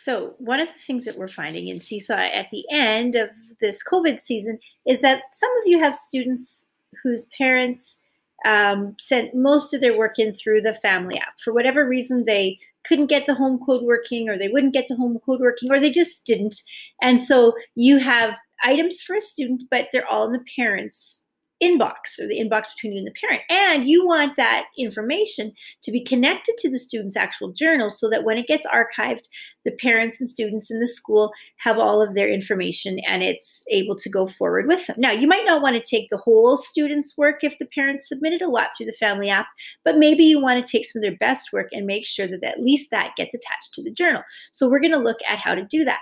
So one of the things that we're finding in Seesaw at the end of this COVID season is that some of you have students whose parents sent most of their work in through the family app. For whatever reason, they couldn't get the home code working, or they wouldn't get the home code working, or they just didn't. And so you have items for a student, but they're all in the parents' inbox, or the inbox between you and the parent. And you want that information to be connected to the student's actual journal so that when it gets archived, the parents and students in the school have all of their information and it's able to go forward with them. Now, you might not want to take the whole student's work if the parents submitted a lot through the family app, but maybe you want to take some of their best work and make sure that at least that gets attached to the journal. So we're going to look at how to do that.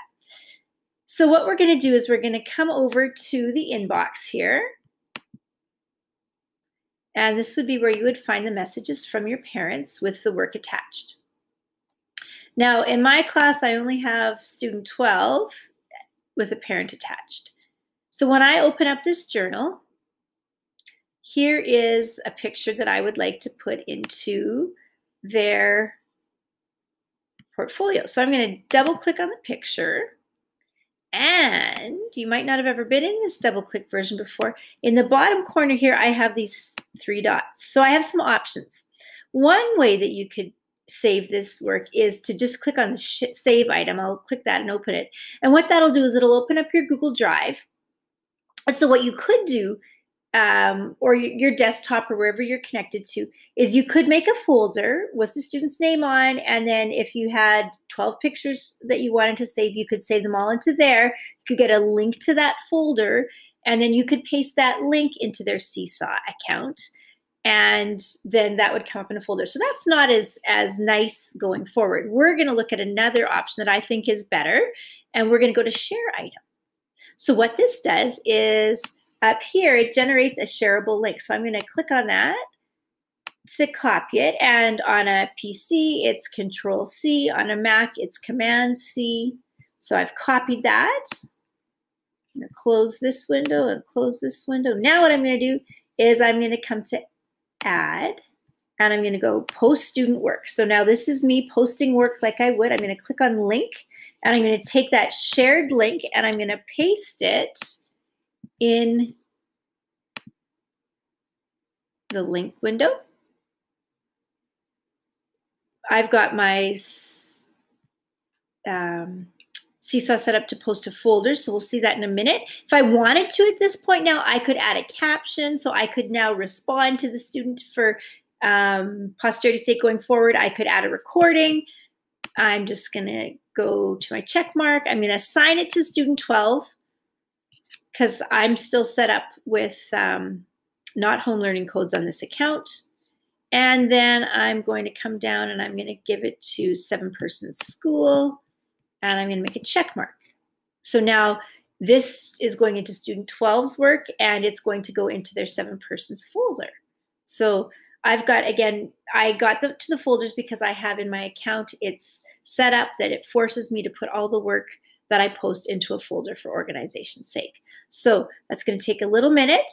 So what we're going to do is we're going to come over to the inbox here. And this would be where you would find the messages from your parents with the work attached. Now, in my class, I only have student 12 with a parent attached. So when I open up this journal, here is a picture that I would like to put into their portfolio. So I'm going to double click on the picture. And you might not have ever been in this double click version before. In the bottom corner here, I have these 3 dots. So I have some options. One way that you could save this work is to just click on the save item. I'll click that and open it. And what that'll do is it'll open up your Google Drive. And so what you could do, or your desktop or wherever you're connected to, is you could make a folder with the student's name on, and then if you had 12 pictures that you wanted to save, you could save them all into there. You could get a link to that folder, and then you could paste that link into their Seesaw account, and then that would come up in a folder. So that's not as nice going forward. We're going to look at another option that I think is better, and we're going to go to Share Item. So what this does is, up here, it generates a shareable link. So I'm going to click on that to copy it. And on a PC, it's Control-C. On a Mac, it's Command-C. So I've copied that. I'm going to close this window and close this window. Now what I'm going to do is I'm going to come to Add, and I'm going to go Post Student Work. So now this is me posting work like I would. I'm going to click on Link, and I'm going to take that shared link, and I'm going to paste it in the link window. I've got my Seesaw set up to post to folders, so we'll see that in a minute. If I wanted to at this point now, I could add a caption, so I could now respond to the student for posterity's sake going forward. I could add a recording. I'm just going to go to my check mark. I'm going to assign it to student 12. Because I'm still set up with not home learning codes on this account. And then I'm going to come down and I'm going to give it to 7-person school, and I'm going to make a check mark. So now this is going into student 12's work, and it's going to go into their 7-persons folder. So I've got, again, I got to the folders because I have in my account, it's set up that it forces me to put all the work that I post into a folder for organization's sake. So that's going to take a little minute,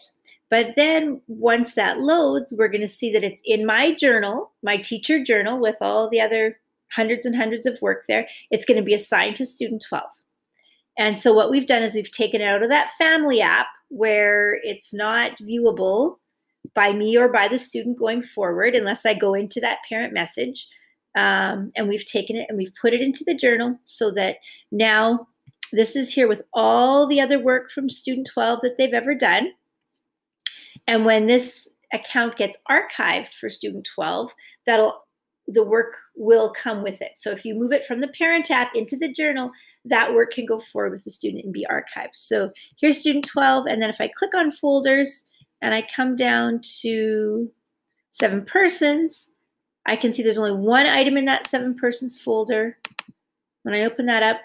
but then once that loads, we're going to see that it's in my journal, my teacher journal with all the other hundreds and hundreds of work there. It's going to be assigned to student 12. And so what we've done is we've taken it out of that family app where it's not viewable by me or by the student going forward unless I go into that parent message. And we've taken it and we've put it into the journal so that now this is here with all the other work from student 12 that they've ever done. And when this account gets archived for student 12, the work will come with it. So if you move it from the parent app into the journal, that work can go forward with the student and be archived. So here's student 12. And then if I click on folders and I come down to 7-persons, I can see there's only one item in that 7-persons folder. When I open that up,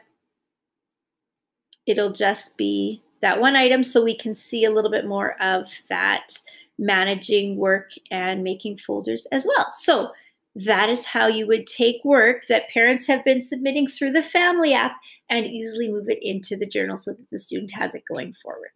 it'll just be that one item, so we can see a little bit more of that managing work and making folders as well. So that is how you would take work that parents have been submitting through the family app and easily move it into the journal so that the student has it going forward.